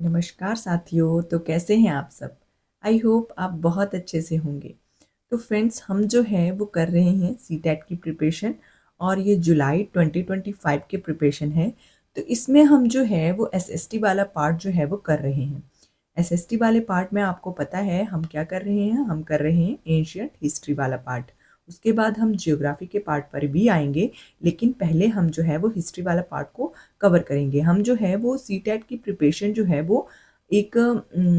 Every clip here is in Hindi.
नमस्कार साथियों। तो कैसे हैं आप सब? आई होप आप बहुत अच्छे से होंगे। तो फ्रेंड्स, हम जो है वो कर रहे हैं सीटेट की प्रिपरेशन, और ये जुलाई 2025 के प्रिपरेशन है। तो इसमें हम जो है वो एसएसटी वाला पार्ट जो है वो कर रहे हैं। एसएसटी वाले पार्ट में आपको पता है हम क्या कर रहे हैं, हम कर रहे हैं एंशियंट हिस्ट्री वाला पार्ट। उसके बाद हम जियोग्राफी के पार्ट पर भी आएंगे, लेकिन पहले हम जो है वो हिस्ट्री वाला पार्ट को कवर करेंगे। हम जो है वो सीटेट की प्रिपरेशन जो है वो एक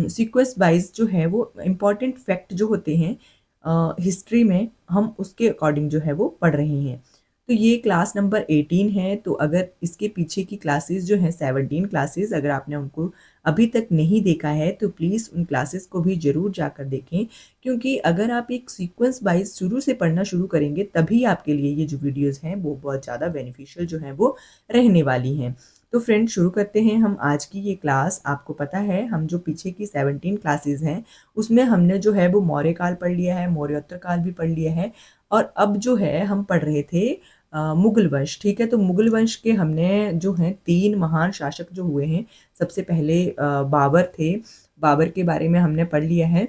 सीक्वेंस वाइज जो है वो इम्पॉर्टेंट फैक्ट जो होते हैं हिस्ट्री में, हम उसके अकॉर्डिंग जो है वो पढ़ रहे हैं। तो ये क्लास नंबर 18 है। तो अगर इसके पीछे की क्लासेस जो हैं 17 क्लासेस, अगर आपने उनको अभी तक नहीं देखा है तो प्लीज़ उन क्लासेस को भी ज़रूर जाकर देखें, क्योंकि अगर आप एक सीक्वेंस वाइज शुरू से पढ़ना शुरू करेंगे तभी आपके लिए ये जो वीडियोस हैं वो बहुत ज़्यादा बेनिफिशियल जो हैं वो रहने वाली हैं। तो फ्रेंड, शुरू करते हैं हम आज की ये क्लास। आपको पता है हम जो पीछे की 17 क्लासेस हैं उसमें हमने जो है वो मौर्य काल पढ़ लिया है, मौर्योत्तर काल भी पढ़ लिया है, और अब जो है हम पढ़ रहे थे मुगल वंश। ठीक है, तो मुगल वंश के हमने जो हैं 3 महान शासक जो हुए हैं। सबसे पहले बाबर थे। बाबर के बारे में हमने पढ़ लिया है।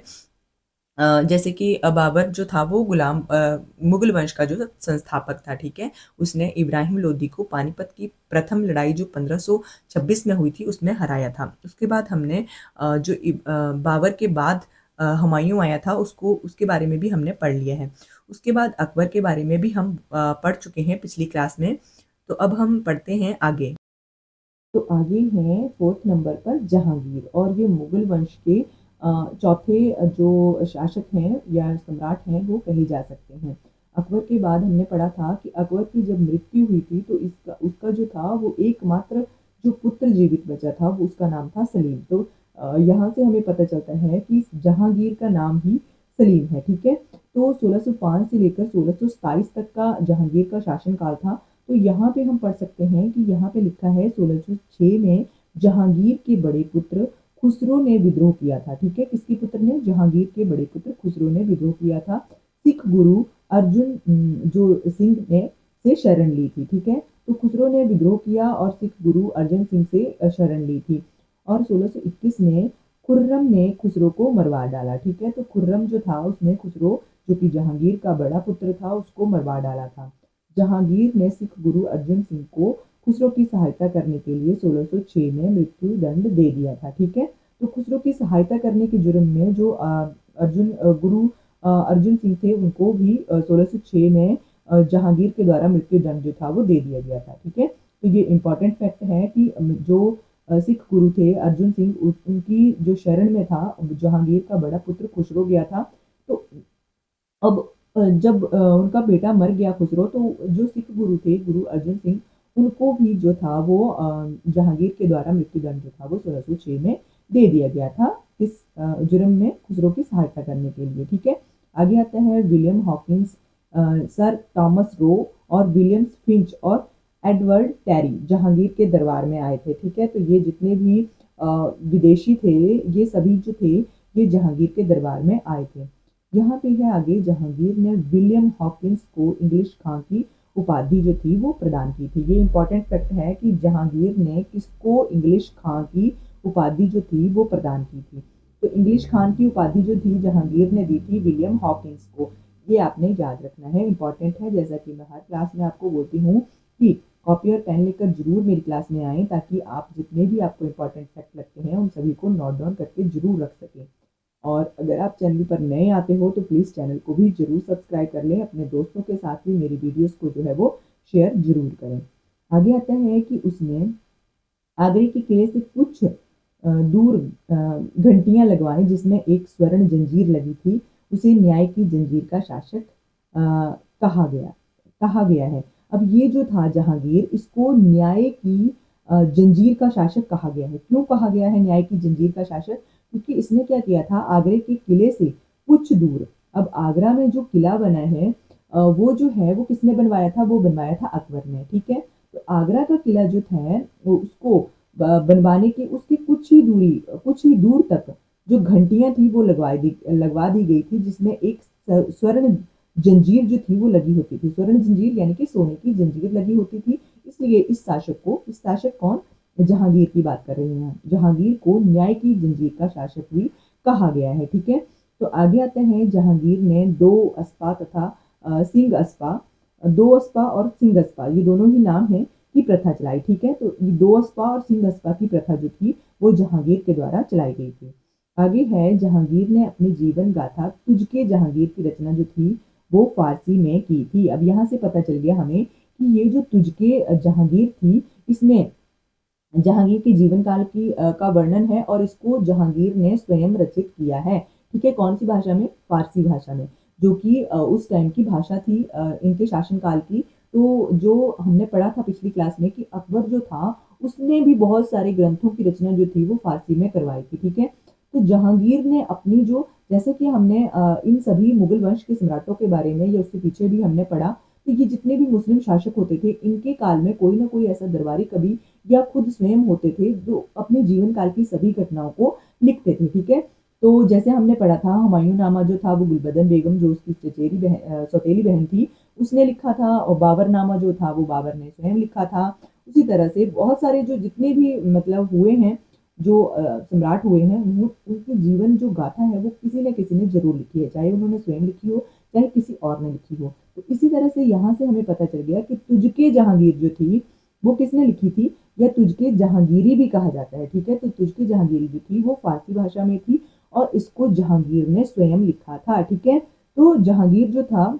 जैसे कि बाबर जो था वो मुगल वंश का जो संस्थापक था। ठीक है, उसने इब्राहिम लोदी को पानीपत की प्रथम लड़ाई जो 1526 में हुई थी उसमें हराया था। उसके बाद हमने बाबर के बाद हुमायूं आया था, उसको उसके बारे में भी हमने पढ़ लिया है। उसके बाद अकबर के बारे में भी हम पढ़ चुके हैं पिछली क्लास में। तो अब हम पढ़ते हैं आगे। तो आगे हैं फोर्थ नंबर पर जहांगीर, और ये मुगल वंश के चौथे जो शासक हैं या सम्राट हैं वो कहे जा सकते हैं। अकबर के बाद हमने पढ़ा था कि अकबर की जब मृत्यु हुई थी तो इसका उसका जो था वो एकमात्र जो पुत्र जीवित बचा था वो उसका नाम था सलीम। तो यहाँ से हमें पता चलता है कि जहांगीर का नाम ही सलीम है। ठीक है, तो 1605 से लेकर 1627 तक का जहांगीर का शासनकाल था। तो यहाँ पे हम पढ़ सकते हैं कि यहाँ पे लिखा है 1606 में जहांगीर के बड़े पुत्र खुसरो ने विद्रोह किया था। ठीक है, किसके पुत्र ने? जहांगीर के बड़े पुत्र खुसरो ने विद्रोह किया था। सिख गुरु अर्जुन जो सिंह ने से शरण ली थी। ठीक है, तो खुसरो ने विद्रोह किया और सिख गुरु अर्जन सिंह से शरण ली थी। और 1621 में खुर्रम ने खुसरो को मरवा डाला। ठीक है, तो खुर्रम जो था उसने खुसरो जो कि जहांगीर का बड़ा पुत्र था उसको मरवा डाला था। जहांगीर ने सिख गुरु अर्जन सिंह को खुसरो की सहायता करने के लिए 1606 में मृत्यु दंड दे दिया था। ठीक है, तो खुसरो की सहायता करने के जुर्म में जो गुरु अर्जुन सिंह थे उनको भी 1606 में जहांगीर के द्वारा मृत्यु दंड जो था वो दे दिया गया था। ठीक है, तो ये इंपॉर्टेंट फैक्ट है कि जो सिख गुरु थे अर्जुन सिंह, उनकी जो शरण में था जहांगीर का बड़ा पुत्र खुसरो गया था। तो अब जब उनका बेटा मर गया खुसरो, तो जो सिख गुरु थे गुरु अर्जन सिंह, उनको भी जो था वो जहांगीर के द्वारा मृत्युदंड जो था वो 1606 में दे दिया गया था। इस जुर्म में खुसरो की सहायता करने के लिए। ठीक है, आगे आता है William Hawkins, sir Thomas Roe और विलियम्स फिंच और एडवर्ड टेरी जहांगीर के दरबार में आए थे। ठीक है, तो ये जितने भी विदेशी थे ये सभी जो थे ये जहांगीर के दरबार में आए थे। यहाँ पे है आगे, जहांगीर ने विलियम हॉकिंस को इंग्लिश खां की उपाधि जो थी वो प्रदान की थी। ये इंपॉर्टेंट फैक्ट है कि जहांगीर ने किसको इंग्लिश खां की उपाधि जो थी वो प्रदान की थी। तो इंग्लिश खान की उपाधि जो थी जहांगीर ने दी थी विलियम हॉकिंस को। ये आपने याद रखना है, इंपॉर्टेंट है। जैसा कि मैं हर क्लास में आपको बोलती हूँ कि कॉपी और पेन लेकर जरूर मेरी क्लास में आए, ताकि आप जितने भी आपको इंपॉर्टेंट फैक्ट लगते हैं उन सभी को नोट डाउन करके जरूर रख सकें। और अगर आप चैनल पर नए आते हो तो प्लीज़ चैनल को भी जरूर सब्सक्राइब कर लें। अपने दोस्तों के साथ भी मेरी वीडियोस को जो है वो शेयर जरूर करें। आगे आता है कि उसने आगरे के किले से कुछ दूर घंटियां लगवाई जिसमें एक स्वर्ण जंजीर लगी थी। उसे न्याय की जंजीर का शासक कहा गया है। अब ये जो था जहांगीर, इसको न्याय की जंजीर का शासक कहा गया है। क्यों कहा गया है न्याय की जंजीर का शासक? क्योंकि इसने क्या किया था, आगरे के किले से कुछ दूर, अब आगरा में जो किला बना है वो जो है वो किसने बनवाया था? वो बनवाया था अकबर ने। ठीक है, तो आगरा का किला जो था वो उसको बनवाने की उसकी कुछ ही दूर तक जो घंटियां थी वो लगवा दी गई थी, जिसमें एक स्वर्ण जंजीर जो थी वो लगी होती थी। स्वर्ण जंजीर यानी कि सोने की जंजीर लगी होती थी। इसलिए इस शासक कौन, जहांगीर की बात कर रहे हैं। जहांगीर को न्याय की जंजीर का शासक भी कहा गया है। ठीक है, तो आगे आते हैं, जहांगीर ने दो अस्पा तथा सिंह अस्पा, दो अस्पा और सिंह अस्पा, ये दोनों ही नाम है, की प्रथा चलाई। ठीक है, तो ये दो अस्पा और सिंह अस्पा की प्रथा जो थी वो जहांगीर के द्वारा चलाई गई थी। आगे है, जहांगीर ने अपनी जीवन गाथा तुझके जहांगीर की रचना जो थी वो फारसी में की थी। अब यहाँ से पता चल गया हमें कि ये जो तुझके जहांगीर थी, इसमें जहांगीर के जीवन काल का वर्णन है और इसको जहांगीर ने स्वयं रचित किया है। ठीक है, कौन सी भाषा में? फारसी भाषा में, जो कि उस टाइम की भाषा थी इनके शासनकाल की। तो जो हमने पढ़ा था पिछली क्लास में कि अकबर जो था उसने भी बहुत सारे ग्रंथों की रचना जो थी वो फारसी में करवाई थी। ठीक है, तो जहांगीर ने अपनी जो, जैसे कि हमने इन सभी मुगल वंश के सम्राटों के बारे में या उससे पीछे भी हमने पढ़ा, तो ये जितने भी मुस्लिम शासक होते थे इनके काल में कोई ना कोई ऐसा दरबारी कवि या खुद स्वयं होते थे जो अपने जीवन काल की सभी घटनाओं को लिखते थे। ठीक है, तो जैसे हमने पढ़ा था, हुमायूं नामा जो था वो गुलबदन बेगम जो उसकी सौतेली बहन थी उसने लिखा था, और बाबर नामा जो था वो बाबर ने स्वयं लिखा था। उसी तरह से बहुत सारे जो जितने भी मतलब हुए हैं, जो सम्राट हुए हैं, उनकी जीवन जो गाथा है वो किसी न किसी ने जरूर लिखी है, चाहे उन्होंने स्वयं लिखी हो चाहे किसी और ने लिखी हो। तो इसी तरह से यहाँ से हमें पता चल गया कि तुझके जहांगीर जो थी वो किसने लिखी थी, या तुझके जहांगीरी भी कहा जाता है। ठीक है, तो तुझके जहांगीरी जो थी वो फारसी भाषा में थी और इसको जहांगीर ने स्वयं लिखा था। ठीक है, तो जहांगीर जो था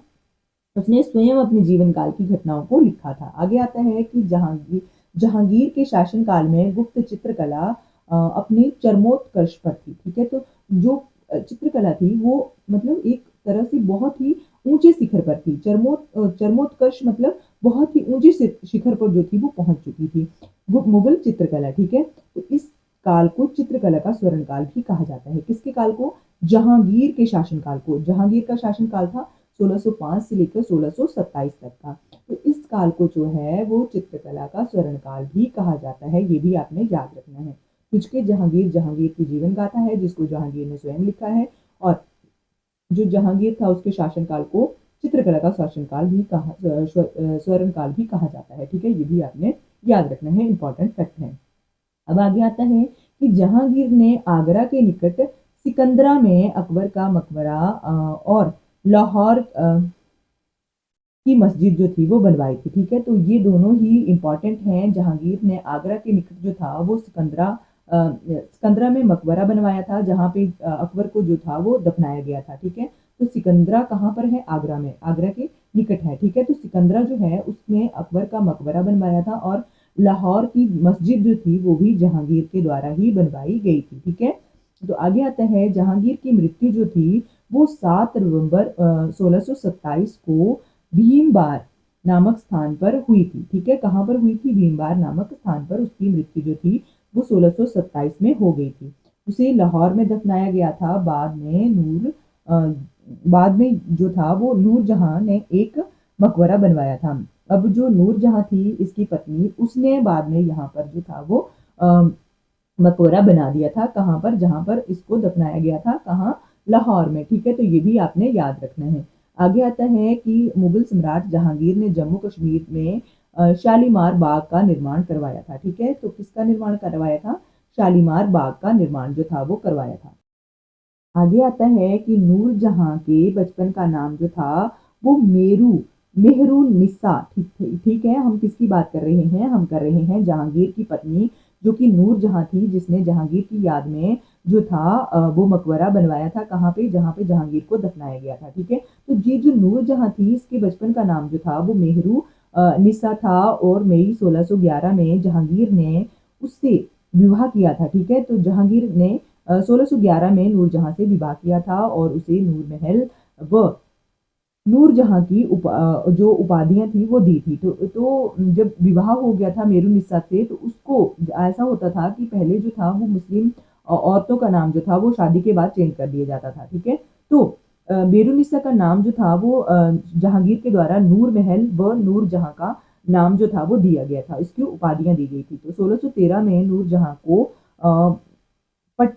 उसने स्वयं अपने जीवन काल की घटनाओं को लिखा था। आगे आता है कि जहांगीर जहांगीर के शासनकाल में गुप्त चित्रकला अपने चरमोत्कर्ष पर थी। ठीक है, तो जो चित्रकला थी वो मतलब एक तरह से बहुत ही ऊंचे शिखर पर थी। चरमोत्कर्ष मतलब बहुत ही ऊंचे शिखर पर जो थी वो पहुंच चुकी थी मुगल चित्रकला। ठीक है, तो इस काल को चित्रकला का स्वर्ण काल भी कहा जाता है। किसके काल को? जहांगीर के शासनकाल को। जहांगीर का शासनकाल था 1605 से लेकर 1627 तक का। तो इस काल को जो है वो चित्रकला का स्वर्ण काल भी कहा जाता है, ये भी आपने याद रखना है। तुझके जहांगीर, जहांगीर की जीवन गाथा है जिसको जहांगीर ने स्वयं लिखा है, और जो जहांगीर था उसके शासनकाल को चित्रकला का शासनकाल भी कहा, स्वर्ण काल भी कहा जाता है। ठीक है, ये भी आपने याद रखना है, इंपॉर्टेंट फैक्ट है। अब आगे आता है कि जहांगीर ने आगरा के निकट सिकंदरा में अकबर का मकबरा और लाहौर की मस्जिद जो थी वो बनवाई थी। ठीक है, तो ये दोनों ही इंपॉर्टेंट हैं। जहांगीर ने आगरा के निकट जो था वो सिकंदरा में मकबरा बनवाया था, जहाँ पे अकबर को जो था वो दफनाया गया था। ठीक है, तो सिकंदरा कहाँ पर है? आगरा में, आगरा के निकट है। ठीक है, तो सिकंदरा जो है उसमें अकबर का मकबरा बनवाया था, और लाहौर की मस्जिद जो थी वो भी जहांगीर के द्वारा ही बनवाई गई थी। ठीक है, तो आगे आता है, जहांगीर की मृत्यु जो थी वो 7 नवंबर 1627 को भीमबार नामक स्थान पर हुई थी। ठीक है, कहाँ पर हुई थी? भीमबार नामक स्थान पर उसकी मृत्यु जो थी वो 1627 में हो गई थी। उसे लाहौर में दफनाया गया था। बाद में जो था वो नूरजहां ने एक मकबरा बनवाया था। अब जो नूरजहां थी इसकी पत्नी, उसने बाद में यहाँ पर जो था वो मकबरा बना दिया था। कहाँ पर? जहाँ पर इसको दफनाया गया था, कहाँ? लाहौर में। ठीक है, तो ये भी आपने याद रखना है। आगे आता है कि मुगल सम्राट जहांगीर ने जम्मू कश्मीर में शालीमार बाग का निर्माण करवाया था। ठीक है, तो किसका निर्माण करवाया था? शालीमार बाग का निर्माण जो था वो करवाया था। आगे आता है कि नूरजहां के बचपन का नाम जो था वो मेहरुनिसा। ठीक ठीक है, हम किसकी बात कर रहे हैं? हम कर रहे हैं जहांगीर की पत्नी जो कि नूरजहां थी, जिसने जहांगीर की याद में जो था वो मकबरा बनवाया था। कहाँ पे? जहाँ पे जहांगीर को दफनाया गया था। ठीक है, तो ये जो नूरजहां थी इसके बचपन का नाम जो था वो निसा था, और मई 1611 में जहांगीर ने उससे विवाह किया था। ठीक है, तो जहांगीर ने 1611 में नूरजहां से विवाह किया था और उसे नूर महल व नूरजहां की जो उपाधियां थी वो दी थी। तो जब विवाह हो गया था मेरुनिस्सा से, तो उसको ऐसा होता था कि पहले जो था वो मुस्लिम औरतों का नाम जो था वो शादी के बाद चेंज कर दिया जाता था। ठीक है, तो मेरुनिस्सा का नाम जो था वो जहांगीर के द्वारा नूर महल व नूरजहां का नाम जो था वो दिया गया था, इसकी उपाधियां दी गई थी। तो 1613 में नूरजहां को पट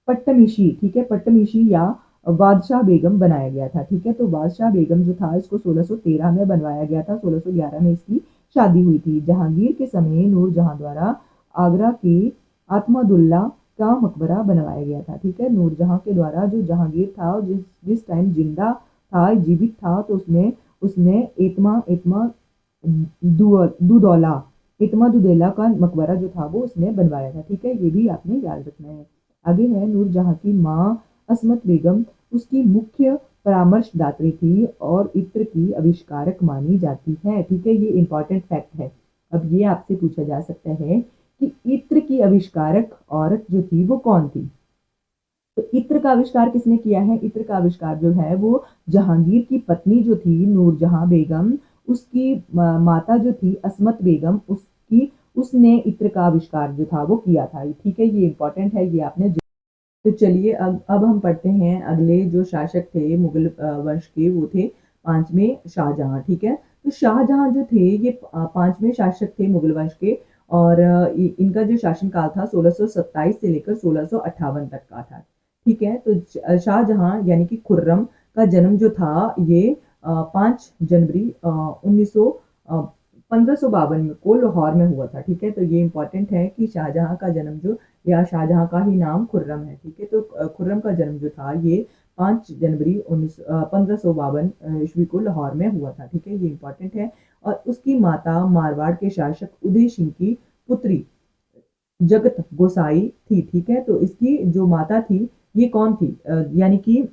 पट्टमिशी, ठीक है, पट्टमिशी या बादशाह बेगम बनाया गया था। ठीक है, तो बादशाह बेगम जो था इसको 1613 में बनवाया गया था। 1611 में इसकी शादी हुई थी। जहांगीर के समय नूरजहां द्वारा आगरा के आत्मादुल्ला का मकबरा बनवाया गया था। ठीक है, नूरजहां के द्वारा जो जहांगीर था जिस जिस टाइम जिंदा था, जीवित था, तो उसने उसने एतमा एतमा दुदौला इत्मा दुदेला का मकबरा जो था वो उसने बनवाया था। ठीक है, ये भी आपने याद रखना है। आगे है, नूरजहां की माँ असमत बेगम उसकी मुख्य परामर्शदात्री थी और इत्र की आविष्कारक मानी जाती है। ठीक है, ये इंपॉर्टेंट फैक्ट है। अब ये आपसे पूछा जा सकता है कि इत्र की आविष्कारक औरत जो थी वो कौन थी। तो इत्र का आविष्कार किसने किया है? इत्र का आविष्कार जो है वो जहांगीर की पत्नी जो थी नूरजहां बेगम, उसकी माता जो थी असमत बेगम, उसने इत्र का आविष्कार जो था वो किया था। ठीक है, ये इंपॉर्टेंट है, ये आपने। तो चलिए अब हम पढ़ते हैं अगले जो शासक थे मुगल वंश के, वो थे पांचवें शाहजहां। ठीक है, तो शाहजहां जो थे ये पांचवें शासक थे मुगल वंश के, और इनका जो शासनकाल था 1627 से लेकर 1658 तक का था। ठीक है, तो शाहजहां यानी कि खुर्रम का जन्म जो था ये 5 जनवरी 1552 को लाहौर में हुआ था। ठीक है, तो ये इंपॉर्टेंट है कि शाहजहां का जन्म जो, या शाहजहां का ही नाम खुर्रम है। ठीक है, तो खुर्रम का जन्म जो था ये 5 जनवरी 1552 ईस्वी को लाहौर में हुआ था। ठीक है, ये इंपॉर्टेंट है। और उसकी माता मारवाड़ के शासक उदय सिंह की पुत्री जगत गोसाई थी। ठीक है, तो इसकी जो माता थी ये कौन थी? यानी कि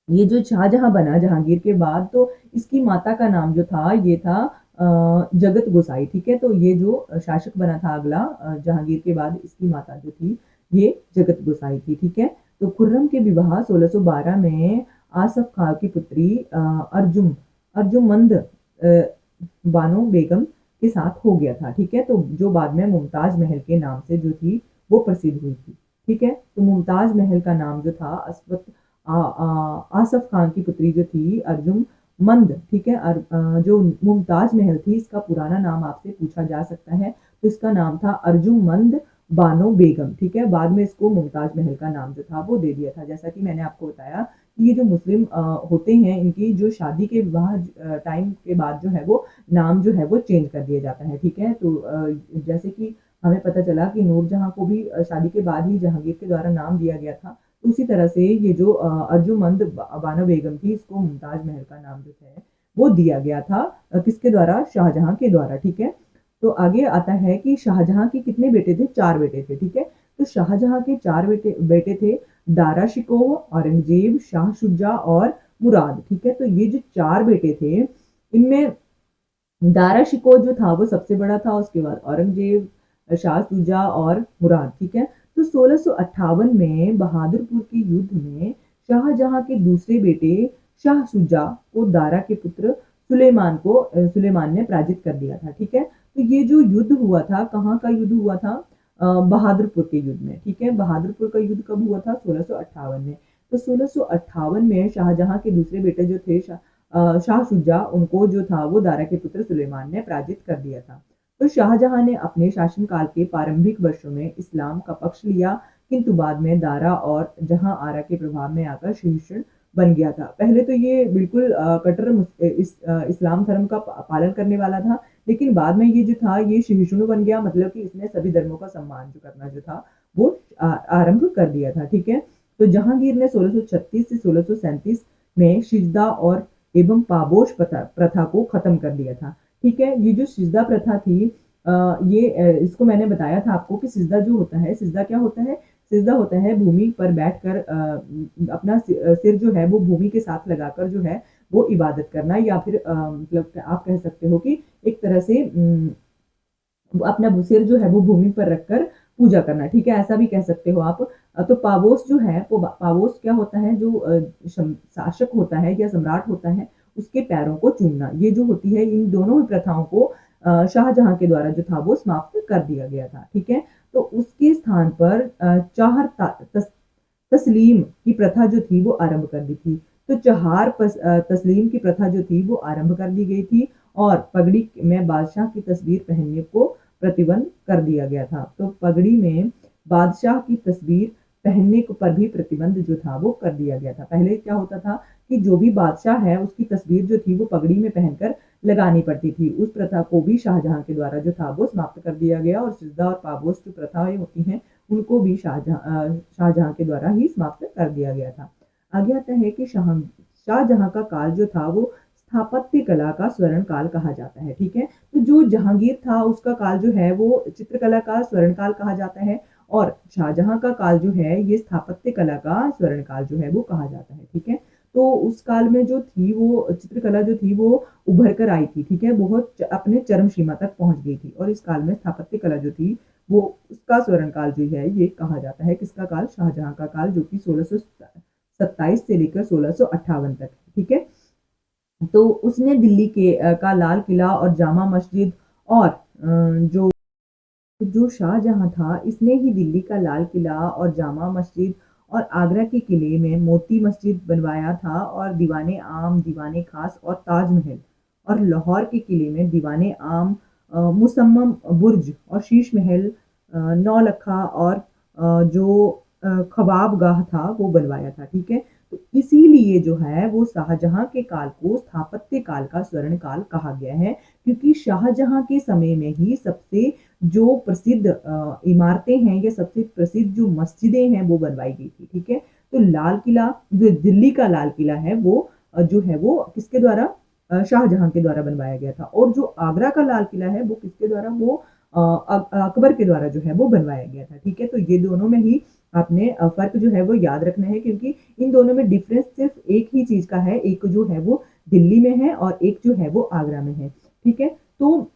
ये जो शाहजहां बना जहांगीर के बाद, तो इसकी माता का नाम जो था ये था जगत गोसाई। ठीक है, तो ये जो शासक बना था अगला जहांगीर के बाद, इसकी माता जो थी ये जगत गोसाई थी। ठीक है, तो खुर्रम के विवाह 1612 में आसफ खां की पुत्री अर्जुमंद बानो बेगम के साथ हो गया था। ठीक है, तो जो बाद में मुमताज महल के नाम से जो थी वो प्रसिद्ध हुई थी। ठीक है, तो मुमताज महल का नाम जो था आसफ खान की पुत्री जो थी अर्जुमंद। ठीक है, जो मुमताज महल थी इसका पुराना नाम आपसे पूछा जा सकता है, तो इसका नाम था अर्जुमंद बानो बेगम। ठीक है, बाद में इसको मुमताज महल का नाम जो था वो दे दिया था। जैसा कि मैंने आपको बताया कि ये जो मुस्लिम होते हैं, इनकी जो शादी के विवाह टाइम के बाद जो है वो नाम जो है वो चेंज कर दिया जाता है। ठीक है, तो जैसे कि हमें पता चला कि नूरजहां को भी शादी के बाद ही जहांगीर के द्वारा नाम दिया गया था, उसी तरह से ये जो अर्जुमंद बानो बेगम थी, इसको मुमताज महल का नाम जो है वो दिया गया था। किसके द्वारा? शाहजहां के द्वारा। ठीक है, तो आगे आता है कि शाहजहां के कितने बेटे थे? 4 बेटे थे। ठीक है, तो शाहजहां के 4 बेटे बेटे थे, दारा शिकोह, औरंगजेब, शाह शुजा और मुराद। ठीक है, तो ये जो 4 बेटे थे, इनमें दारा शिकोह जो था वो सबसे बड़ा था, उसके बाद औरंगजेब, शाह शुजा और मुराद। ठीक है, तो 1658 में बहादुरपुर के युद्ध में शाहजहां के दूसरे बेटे शाह शुजा को दारा के पुत्र सुलेमान ने पराजित कर दिया था। ठीक है, तो ये जो युद्ध हुआ था, कहाँ का युद्ध हुआ था? बहादुरपुर के युद्ध में। ठीक है, बहादुरपुर का युद्ध कब हुआ था? 1658 में। तो 1658 में शाहजहां के दूसरे बेटे जो थे शाह शुजा, उनको जो था वो दारा के पुत्र सुलेमान ने पराजित कर दिया था। तो शाहजहां ने अपने शासनकाल के प्रारंभिक वर्षों में इस्लाम का पक्ष लिया, किंतु बाद में दारा और जहां आरा के प्रभाव में आकर सहिष्णु बन गया था। पहले तो ये बिल्कुल कट्टर इस्लाम धर्म का पालन करने वाला था, लेकिन बाद में ये जो था ये सहिष्णु बन गया, मतलब कि इसने सभी धर्मों का सम्मान जो करना जो था वो आरंभ कर दिया था। ठीक है, तो जहांगीर ने 1636 से 1637 में सिजदा और एवं पाबोश प्रथा को खत्म कर दिया था। ठीक है, ये जो सिजदा प्रथा थी, इसको मैंने बताया था आपको कि सिजदा जो होता है, सिजदा क्या होता है? सिजदा होता है भूमि पर बैठकर अपना सिर जो है वो भूमि के साथ लगाकर जो है वो इबादत करना, या फिर मतलब आप कह सकते हो कि एक तरह से अपना सिर जो है वो भूमि पर रखकर पूजा करना। ठीक है, ऐसा भी कह सकते हो आप। तो पावोस जो है, वो पावोस क्या होता है? जो शासक होता है या सम्राट होता है, उसके पैरों को चूमना, ये जो होती है, इन दोनों ही प्रथाओं को शाहजहां के द्वारा जो था वो समाप्त कर दिया गया था। ठीक है, तो उसके स्थान पर चाहर तस्लीम की प्रथा जो थी वो आरंभ कर दी थी। तो तस्लीम की प्रथा जो थी वो आरंभ कर दी गई थी, और पगड़ी में बादशाह की तस्वीर पहनने को प्रतिबंध कर दिया गया था। तो पगड़ी में बादशाह की तस्वीर पहनने पर भी प्रतिबंध जो था वो कर दिया गया था। पहले क्या होता था कि जो भी बादशाह है उसकी तस्वीर जो थी वो पगड़ी में पहनकर लगानी पड़ती थी। उस प्रथा को भी शाहजहाँ के द्वारा जो था वो समाप्त कर दिया गया और सिजदा और पापोस जो प्रथाएं होती हैं उनको भी शाहजहाँ के द्वारा ही समाप्त कर दिया गया था। आगे आता है कि शाहजहाँ का काल जो था वो स्थापत्य कला का स्वर्ण काल कहा जाता है। ठीक है, तो जो जहांगीर था उसका काल जो है वो चित्रकला का स्वर्ण काल कहा जाता है और शाहजहाँ का काल जो है ये स्थापत्य कला का स्वर्ण काल जो है वो कहा जाता है। ठीक है, तो उस काल में जो थी वो चित्रकला जो थी वो उभर कर आई थी। ठीक है, बहुत अपने चरम सीमा तक पहुंच गई थी और इस काल में स्थापत्य कला जो थी वो उसका स्वर्ण काल जो है ये कहा जाता है। किसका काल? शाहजहाँ का काल, जो कि 1627 से लेकर 1658 तक। ठीक है, तो उसने दिल्ली का लाल किला और जामा मस्जिद और जो जो शाहजहाँ था इसने ही दिल्ली का लाल किला और जामा मस्जिद और आगरा के किले में मोती मस्जिद बनवाया था और दीवाने आम, दीवाने खास और ताजमहल और लाहौर के किले में दीवाने आम, मुसम्मम बुर्ज और शीश महल, नौलखा और जो खवाब गाह था वो बनवाया था। ठीक है, तो इसीलिए जो है वो शाहजहाँ के काल को स्थापत्य काल का स्वर्ण काल कहा गया है, क्योंकि शाहजहाँ के समय में ही सबसे जो प्रसिद्ध इमारतें हैं या सबसे प्रसिद्ध जो मस्जिदें हैं वो बनवाई गई थी। ठीक है, तो लाल किला, जो दिल्ली का लाल किला है वो जो है वो किसके द्वारा? शाहजहाँ के द्वारा बनवाया गया था और जो आगरा का लाल किला है वो किसके द्वारा? वो अकबर के द्वारा जो है वो बनवाया गया था। ठीक है, तो ये दोनों में ही आपने फर्क जो है वो याद रखना है, क्योंकि इन दोनों में डिफरेंस सिर्फ एक ही चीज का है, एक जो है वो दिल्ली में है और एक जो है वो आगरा में है। ठीक है, तो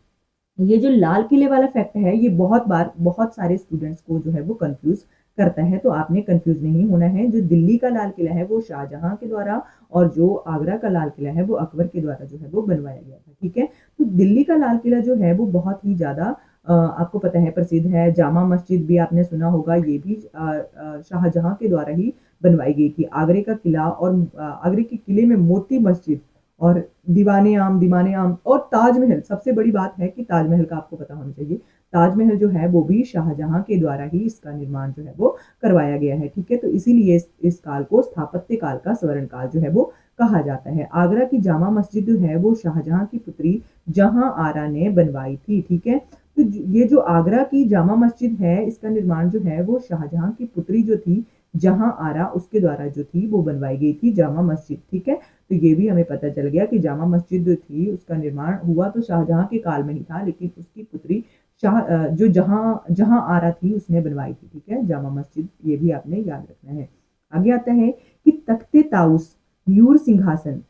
ये जो लाल किले वाला फैक्ट है ये बहुत बार बहुत सारे स्टूडेंट्स को जो है वो कंफ्यूज करता है, तो आपने कंफ्यूज नहीं होना है। जो दिल्ली का लाल किला है वो शाहजहां के द्वारा और जो आगरा का लाल किला है वो अकबर के द्वारा जो है वो बनवाया गया था। ठीक है, तो दिल्ली का लाल किला जो है वो बहुत ही ज्यादा आपको पता है प्रसिद्ध है। जामा मस्जिद भी आपने सुना होगा, ये भी शाहजहां के द्वारा ही बनवाई गई थी। आगरे का किला और आगरे के किले में मोती मस्जिद और दीवाने आम और ताजमहल, सबसे बड़ी बात है कि ताजमहल का आपको पता होना चाहिए। ताजमहल जो है वो भी शाहजहां के द्वारा ही इसका निर्माण जो है वो करवाया गया है। ठीक है, तो इसीलिए इस काल को स्थापत्य काल का स्वर्ण काल जो है वो कहा जाता है। आगरा की जामा मस्जिद जो है वो शाहजहां की पुत्री जहां आरा ने बनवाई थी। ठीक है, तो ये जो आगरा की जामा मस्जिद है इसका निर्माण जो है वो शाहजहां की पुत्री जो थी जहां आरा उसके द्वारा जो थी वो बनवाई गई थी जामा मस्जिद। ठीक है, तो ये भी हमें पता चल गया कि जामा मस्जिद जो थी उसका निर्माण हुआ तो शाहजहां के काल में ही था, लेकिन उसकी पुत्री जो जहां जहां आरा थी उसने बनवाई थी। ठीक है, जामा मस्जिद, ये भी आपने याद रखना है। आगे आता है कि तख्ते ताउस मयूर सिंहासन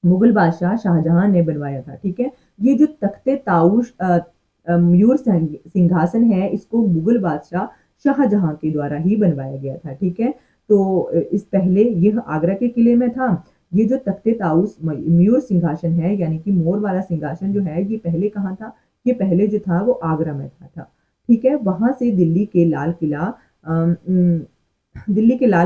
मुगल बादशाह शाहजहां ने बनवाया था। ठीक है, ये जो तख्ते ताउस मयूर सिंहासन है इसको मुगल बादशाह शाहजहां के द्वारा ही बनवाया गया था। ठीक है, तो इस पहले यह आगरा के किले में था। ये जो तख्ते ताउस मयूर सिंहासन है यानी कि मोर वाला सिंहासन जो है ये पहले कहाँ था? ये पहले जो था वो आगरा में था। ठीक है, वहां से दिल्ली के लाल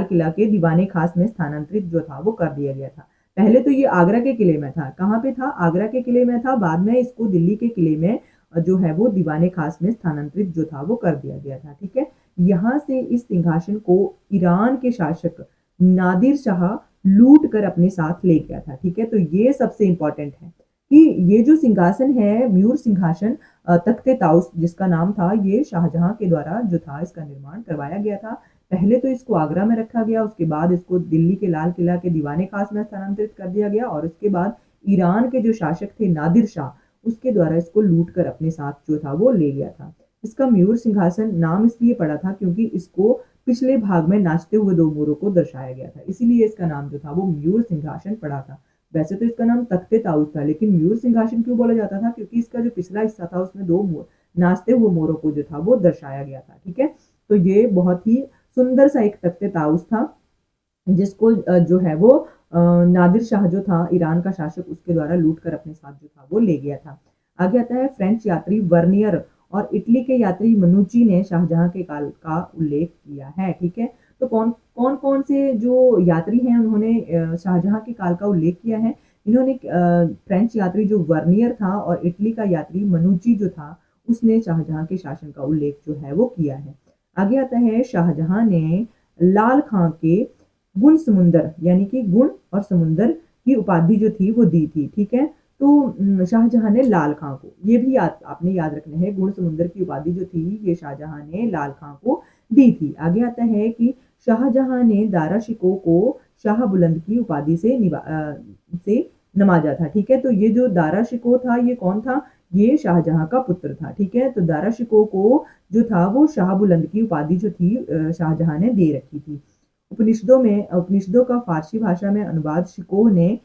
किला के दीवाने खास में स्थानांतरित जो था वो कर दिया गया था। पहले तो ये आगरा के किले में था। कहाँ पे था? आगरा के किले में था। बाद में इसको दिल्ली के किले में जो है वो दीवाने खास में स्थानांतरित जो था वो कर दिया गया था। ठीक है, यहाँ से इस सिंहासन को ईरान के शासक नादिर शाह लूट कर अपने साथ ले गया था। ठीक है, तो ये सबसे इंपॉर्टेंट है कि ये जो सिंहासन है मयूर सिंहासन तख्ते ताउस जिसका नाम था, ये शाहजहां के द्वारा जो था इसका निर्माण करवाया गया था। पहले तो इसको आगरा में रखा गया, उसके बाद इसको दिल्ली के लाल किला के दीवाने खास में स्थानांतरित कर दिया गया और उसके बाद ईरान के जो शासक थे नादिर शाह उसके द्वारा इसको लूट कर अपने साथ जो था वो ले गया था। इसका मयूर सिंहासन नाम इसलिए पड़ा था क्योंकि इसको पिछले भाग में नाचते हुए दो मोरों को दर्शाया गया था, इसीलिए इसका नाम जो था वो मयूर सिंहासन पड़ा था। वैसे तो इसका नाम तख्ते ताउस था, लेकिन मयूर सिंहासन क्यों बोला जाता था? क्योंकि इसका जो पिछला हिस्सा था उसमें दो नाचते हुए मोरों को जो था वो दर्शाया गया था। ठीक है, तो ये बहुत ही सुंदर सा एक तख्ते ताउस था जिसको जो है वो नादिर शाह जो था ईरान का शासक उसके द्वारा लूट कर अपने साथ जो था वो ले गया था। आगे आता है फ्रेंच यात्री वर्नियर और इटली के यात्री मनुची ने शाहजहां के काल का उल्लेख किया है। ठीक है, तो कौन से जो यात्री हैं उन्होंने शाहजहां के काल का उल्लेख किया है? इन्होंने फ्रेंच यात्री जो वर्नियर था और इटली का यात्री मनुची जो था उसने शाहजहां के शासन का उल्लेख जो है वो किया है। आगे आता है शाहजहां ने लाल खां के गुण समुंदर यानी कि गुण और समुंदर की उपाधि जो थी वो दी थी, ठीक है। तो शाहजहां ने लाल खां को, ये भी आपने याद रखना है, गुण समुंदर की उपाधि जो थी ये शाहजहां ने लाल खां को दी थी। आगे आता है कि शाहजहां ने दारा शिकोह को शाह बुलंद की उपाधि से नवाजा था, ठीक है। तो ये जो दारा शिकोह था ये कौन था, ये शाहजहां का पुत्र था, ठीक है। तो दारा शिकोह को जो था वो शाह बुलंद की उपाधि जो थी शाहजहां ने दे रखी थी। उपनिषदों का फारसी भाषा में अनुवाद शिकोह ने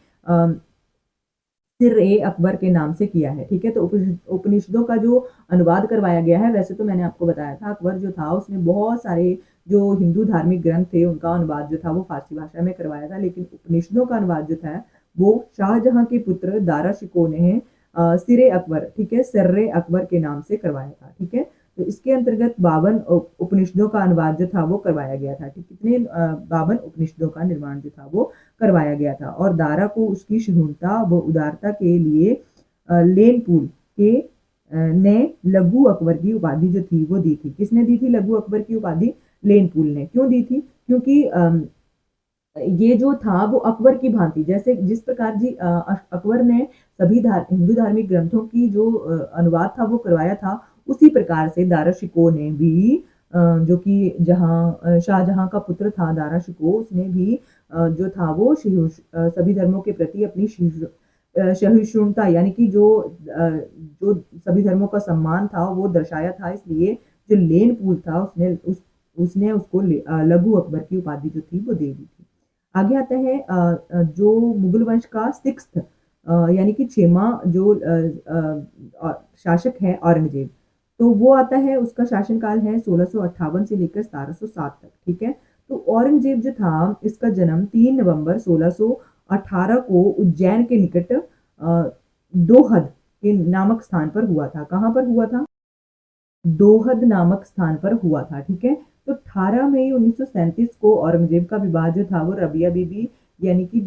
सिर ए अकबर के नाम से किया है, ठीक है। तो उपनिषदों का जो अनुवाद करवाया गया है, वैसे तो मैंने आपको बताया था अकबर जो था उसने बहुत सारे जो हिंदू धार्मिक ग्रंथ थे उनका अनुवाद जो था वो फारसी भाषा में करवाया था, लेकिन उपनिषदों का अनुवाद जो था वो शाहजहां के पुत्र दारा शिकोह ने सिरे अकबर, ठीक है, सर्रे अकबर के नाम से करवाया था, ठीक है। तो इसके अंतर्गत 52 उपनिषदों का अनुवाद जो था वो करवाया गया था, ठीक। कितने 52 उपनिषदों का निर्माण जो था वो करवाया गया था। और दारा को उसकी शुद्धता व उदारता के लिए लेनपुल के ने लघु अकबर की उपाधि जो थी वो दी थी। किसने दी थी लघु अकबर की उपाधि? लेनपुल ने। क्यों दी थी? क्योंकि ये जो था वो अकबर की भांति, जैसे जिस प्रकार जी अकबर ने सभी हिंदू धार्मिक ग्रंथों की जो अनुवाद था वो करवाया था, उसी प्रकार से दारा शिकोह ने भी जो कि शाहजहां का पुत्र था दारा शिकोह, उसने भी जो था वो सभी धर्मों के प्रति अपनी सहिष्णुता यानी कि जो सभी धर्मों का सम्मान था वो दर्शाया था। इसलिए जो लेनपुल था उसने उसको लघु अकबर की उपाधि जो थी वो दे दी थी। आगे आता है जो मुगल वंश का सिक्स्थ यानी कि छेमा जो शासक है औरंगजेब, तो वो आता है, उसका शासनकाल है 1658 से लेकर 1707 तक, ठीक है। तो औरंगजेब जो था इसका जन्म 3 नवंबर 1618 को उज्जैन के निकट दोहद के नामक स्थान पर हुआ था। कहाँ पर हुआ था? दोहद नामक स्थान पर हुआ था, ठीक है। तो 18 मई 1937 को औरंगजेब का विवाह जो था वो रबिया बीबी यानी कि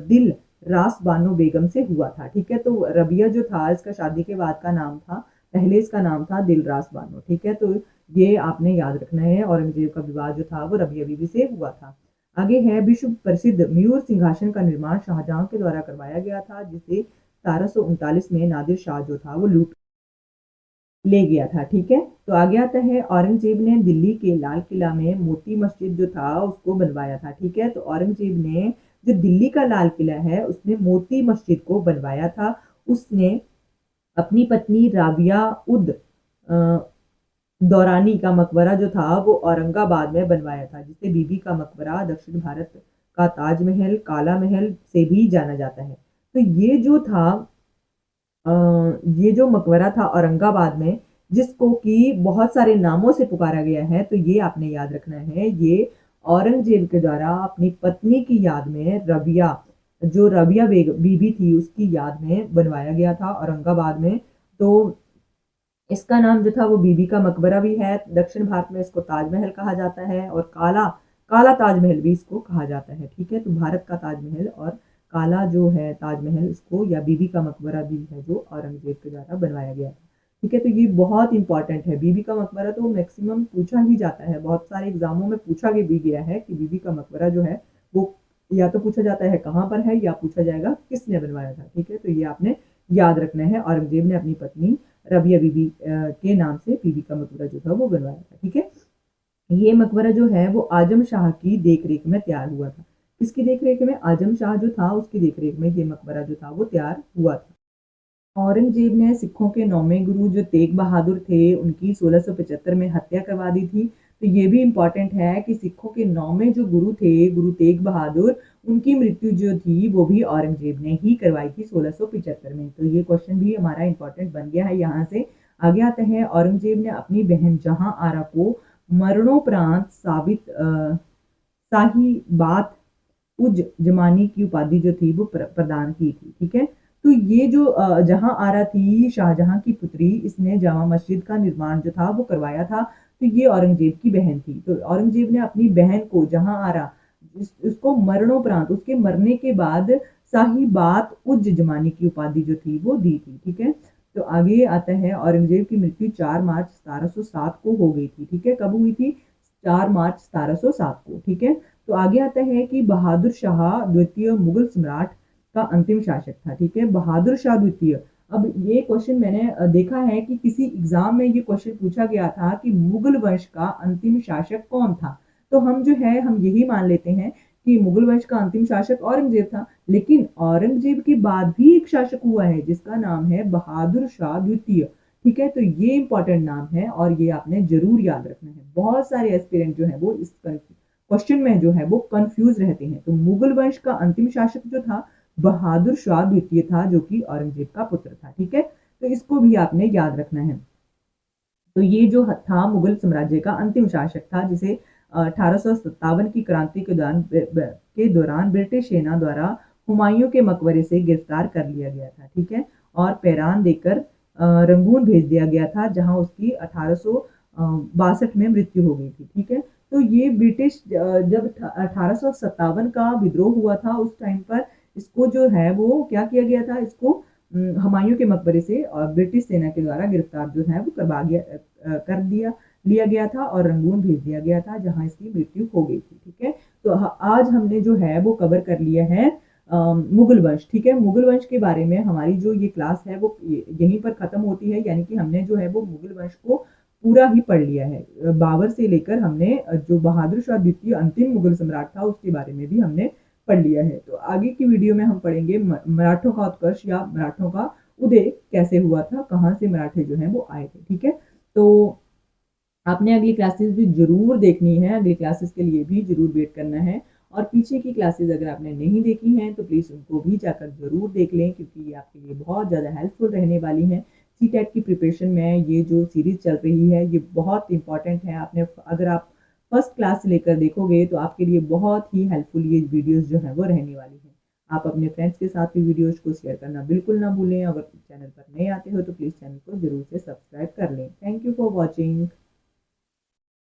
दिल रास बानो बेगम से हुआ था, ठीक है। तो रबिया जो था इसका शादी के बाद का नाम था, पहले इसका नाम था दिल रास बानो, ठीक है। तो ये आपने याद रखना है, औरंगजेब का विवाह जो था वो रबिया बीबी से हुआ था। आगे है विश्व प्रसिद्ध मयूर सिंहासन का निर्माण शाहजहां के द्वारा करवाया गया था, जिसे 1739 में नादिर शाह जो था वो लूट ले गया था, ठीक है। तो आगे आता है औरंगजेब ने दिल्ली के लाल किला में मोती मस्जिद जो था उसको बनवाया था, ठीक है। तो औरंगजेब ने जो दिल्ली का लाल किला है उसने मोती मस्जिद को बनवाया था। उसने अपनी पत्नी राबिया उद दौरानी का मकबरा जो था वो औरंगाबाद में बनवाया था, जिसे बीबी का मकबरा, दक्षिण भारत का ताजमहल, काला महल से भी जाना जाता है। तो ये जो था ये जो मकबरा था औरंगाबाद में, जिसको कि बहुत सारे नामों से पुकारा गया है, तो ये आपने याद रखना है, ये औरंगजेब के द्वारा अपनी पत्नी की याद में रबिया बीबी थी उसकी याद में बनवाया गया था औरंगाबाद में। तो इसका नाम जो था वो बीबी का मकबरा भी है। दक्षिण भारत में इसको ताजमहल कहा जाता है और काला काला ताजमहल भी इसको कहा जाता है, ठीक है। तो भारत का ताजमहल और काला जो है ताजमहल इसको या बीबी का मकबरा भी है जो औरंगजेब के द्वारा बनवाया गया था, ठीक है। तो ये बहुत इंपॉर्टेंट है, बीबी का मकबरा तो मैक्सिमम पूछा ही जाता है, बहुत सारे एग्जामों में पूछा भी गया है कि बीबी का मकबरा जो है वो या तो पूछा जाता है कहाँ पर है या पूछा जाएगा किसने बनवाया था, ठीक है। तो ये आपने याद रखना है, औरंगजेब ने अपनी पत्नी रबिया बीबी के नाम से बीबी का मकबरा जो था वो बनवाया था, ठीक है। ये मकबरा जो है वो आजम शाह की देखरेख में तैयार हुआ था। किसकी देखरेख में? आजम शाह जो था उसकी देखरेख में ये मकबरा जो था वो तैयार हुआ था। औरंगजेब ने सिखों के 9वें गुरु जो तेग बहादुर थे उनकी 1675 में हत्या करवा दी थी। तो ये भी इम्पॉर्टेंट है कि सिखों के 9वें जो गुरु थे गुरु तेग बहादुर, उनकी मृत्यु जो थी वो भी औरंगजेब ने ही करवाई थी 1675 में। तो ये क्वेश्चन भी हमारा इम्पॉर्टेंट बन गया है यहाँ से। आगे आते हैं, औरंगजेब ने अपनी बहन जहां आरा को मरणोपरांत शाही बात उज जमानी की उपाधि जो थी वो प्रदान की थी, ठीक है। तो ये जो जहां आरा थी शाहजहां की पुत्री, इसने जामा मस्जिद का निर्माण जो था वो करवाया था। तो ये औरंगजेब की बहन थी। तो औरंगजेब ने अपनी बहन को जहां आरा उसको मरणोपरांत, उसके मरने के बाद शाही बात उज जमानी की उपाधि जो थी वो दी थी, ठीक है। तो आगे आता है, औरंगजेब की मृत्यु 4 मार्च 1707 को हो गई थी, ठीक है। कब हुई थी? 4 मार्च 1707 को, ठीक है। तो आगे आता है कि बहादुर शाह द्वितीय मुगल सम्राट का अंतिम शासक था। ठीक है, बहादुर शाह द्वितीय। अब ये क्वेश्चन मैंने देखा है कि किसी एग्जाम में ये क्वेश्चन पूछा गया था कि मुगल वंश का अंतिम शासक कौन था। तो हम जो है हम यही मान लेते हैं कि मुगल वंश का अंतिम शासक औरंगजेब था, लेकिन औरंगजेब के बाद भी एक शासक हुआ है जिसका नाम है बहादुर शाह द्वितीय। ठीक है, तो ये इंपॉर्टेंट नाम है और ये आपने जरूर याद रखना है। बहुत सारे एस्पिरेंट जो है वो इस क्वेश्चन में जो है वो कंफ्यूज रहते हैं। तो मुगल वंश का अंतिम शासक जो था बहादुर शाह द्वितीय था, जो कि औरंगजेब का पुत्र था। ठीक है, तो इसको भी आपने याद रखना है। तो ये जो था मुगल साम्राज्य का अंतिम शासक था, जिसे 1857 की क्रांति के दौरान ब्रिटिश सेना द्वारा हुमायूं के मकबरे से गिरफ्तार कर लिया गया था। ठीक है, और पैरान देकर रंगून भेज दिया गया था, जहां उसकी 1862 में मृत्यु हो गई थी। ठीक है, तो ये ब्रिटिश जब 1857 का विद्रोह हुआ था उस टाइम पर इसको जो है वो क्या किया गया था, इसको हुमायूं के मकबरे से और ब्रिटिश सेना के द्वारा गिरफ्तार जो है वो कर दिया लिया गया था और रंगून भेज दिया गया था, जहां इसकी मृत्यु हो गई थी। ठीक है, तो आज हमने जो है वो कवर कर लिया है मुगल वंश। ठीक है, मुगल वंश के बारे में हमारी जो ये क्लास है वो यहीं पर खत्म होती है, यानी कि हमने जो है वो मुगल वंश को पूरा ही पढ़ लिया है। बाबर से लेकर हमने जो बहादुर शाह द्वितीय अंतिम मुगल सम्राट था उसके बारे में भी हमने पढ़ लिया है। तो आगे की वीडियो में हम पढ़ेंगे मराठों का उत्कर्ष या मराठों का उदय कैसे हुआ था, कहाँ से मराठे जो हैं वो आए थे। ठीक है, तो आपने अगली क्लासेस भी जरूर देखनी है, अगली क्लासेस के लिए भी जरूर वेट करना है। और पीछे की क्लासेस अगर आपने नहीं देखी हैं तो प्लीज़ उनको भी जाकर जरूर देख लें, क्योंकि ये आपके लिए बहुत ज़्यादा हेल्पफुल रहने वाली हैं। सीटेट की प्रिपरेशन में ये जो सीरीज़ चल रही है ये बहुत इंपॉर्टेंट है। आपने अगर आप फर्स्ट क्लास से लेकर देखोगे तो आपके लिए बहुत ही हेल्पफुल ये वीडियोज़ जो है वो रहने वाली है। आप अपने फ्रेंड्स के साथ भी वीडियोज़ को शेयर करना बिल्कुल ना भूलें। अगर चैनल पर नए आते हो तो प्लीज़ चैनल को जरूर से सब्सक्राइब कर लें। Thank you for watching.